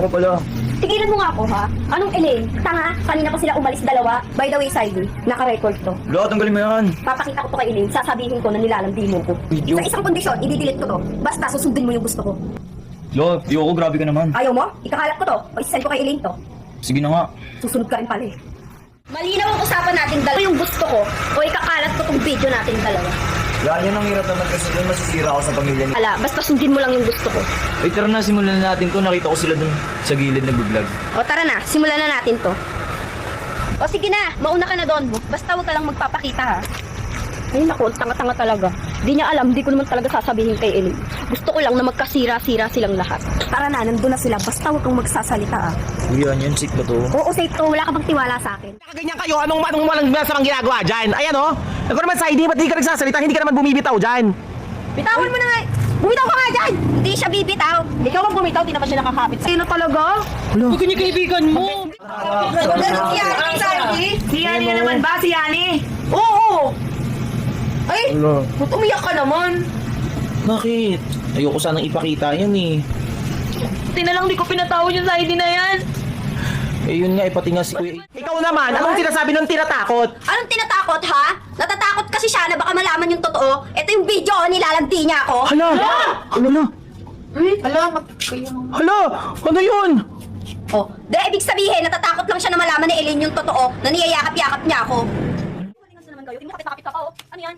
ko pala. Tigilan mo nga ako, ha? Anong Elaine? Tanga, kanina pa sila umalis dalawa. By the way, Saidi, naka-record to. Lo, tanggalin mo yan. Papakita ko to kay Elaine, sasabihin ko na nilalandi mo ko. Video. Sa isang kondisyon, i-delete ko to. Basta susundin mo yung gusto ko. Lo, ayoko, grabe ka naman. Ayaw mo? Ikakalat ko to. O isasend ko kay Elaine to. Sige na nga. Susunod ka rin pala eh. Malinaw ang usapan natin dalawa. Yung gusto ko, o ikakalat ko tong video natin dalawa. Yan, yan ang hirap naman kasi kung masisira ako sa pamilya ni... Ala, basta sundin mo lang yung gusto ko. Ay, tara na, simulan na natin to. Nakita ko sila dun sa gilid nag-vlog. O tara na, simulan na natin to. O sige na, mauna ka na doon. Basta huwag ka lang magpapakita ha. Ay naku, tanga-tanga talaga. Di niya alam, di ko naman talaga sasabihin kay Elaine. Gusto ko lang na magkasira-sira silang lahat. Tara na, nandun na sila. Basta huwag kang magsasalita ha. Uy, yan, safe ba to? Oo, safe to. Wala ka bang tiwala sa akin? Ganyan kayo, anong walang masamang ginagawa dyan? Ayan o, ako naman sa ba't di ka nagsasalita, hindi ka naman bumibitaw dyan? Bitawan mo na nga. Bumitaw ka nga dyan! Hindi siya bibitaw. Ikaw ang bumitaw, di naman siya nakakapit. Sino talaga? Huwag niyo kaibigan mo! Si Yani na naman ba? Si Yani? Oo! Ay, ba't umiyak ka naman? Bakit? Ayoko sanang ipakita yan eh. Tinalang di ko pinatawad yung Saidi na yan. Eh yun nga, pati nga si Kuya. Ikaw naman, anong sinasabi ng tinatakot? Anong tinatakot, ha? Natatakot kasi siya na baka malaman yung totoo. Ito yung video, nilalagdi niya ako. Hala! Hala! Hala! Ano yun? Oh, dahil ibig sabihin, natatakot lang siya na malaman ni Elaine yung totoo na niyayakap-yakap niya ako. Kapit ka pa, oh. Ano yan?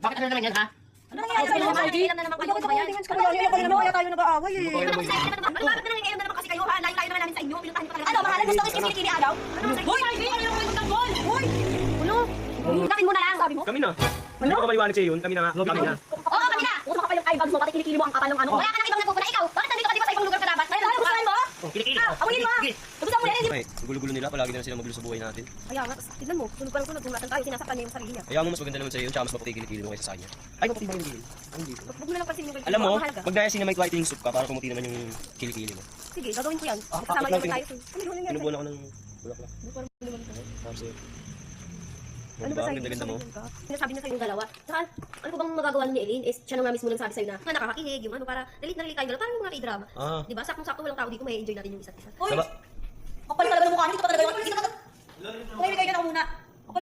Bakit ano naman yan, ha? Ano nangyayari sa inyo? Ilan na naman kayo? Kaya tayo nag-aaway eh. Bakit na nangyayari na naman kasi kayo, ha? Layo-layo naman namin sa inyo. Pinuntahan niyo pa talaga. Ano, mahalan gusto ko yung kinikili araw? Ano naman sa inyo? Hoy! Ano yung kwento ng gol? Hoy! Ano? Lakin mo na lang, sabi mo? Kami na. Hindi ko maliwanag sa'yo yun. Kami na nga. Kami na. Oo, kami na! Uso ka pa yung eyebags mo, pati kinikili mo ang kapal ng ano. Wala ka nang ibang nagpupunta. Ikaw, bakit nandito ka di ba sa ibang lugar ka dapat? Ano, gustuhan mo? Kilikili. Awin mo! Gusto mo yan, Ay, gulo-gulo nila. Palagi na sila magulo sa buhay natin. Kaya nga, tignan mo, sunod pa ng sunod, kung nasan tayo, sinasaktan niya yung sarili niya. Kaya mo mas maganda naman sa'yo yun. Tsaka mas maputi kilikili mo kaysa sa kanya. Ay, maputi ba yung kilikili? Ang dito. Huwag mo na lang pansin yung Alam mo, mahalaga. pag diacinamide whitening soup ka para pumuti naman yung kilikili mo. Sige, gagawin ko yan. Kasama lang niyo tayo. Ano yun yan? Pinubuan ako ng bulaklak. Tapos eh. Ano Diba? ba Ang sa'yo? ganda-ganda mo. Sinasabi niya sa'yo yung dalawa. Saka, ano ko bang magagawa ni Elaine? Eh, siya nang mismo nagsabi sa'yo na nakakakilig, yung ano, para relate na relate tayo dalawa. Parang yung mga k-drama. Ah. Diba? Saktong-sakto walang tao dito, may enjoy natin yung isa't isa. Diba? Kapal talaga ng mukha niyo, ito pa talaga yun. Tumahimik kayo na ako muna.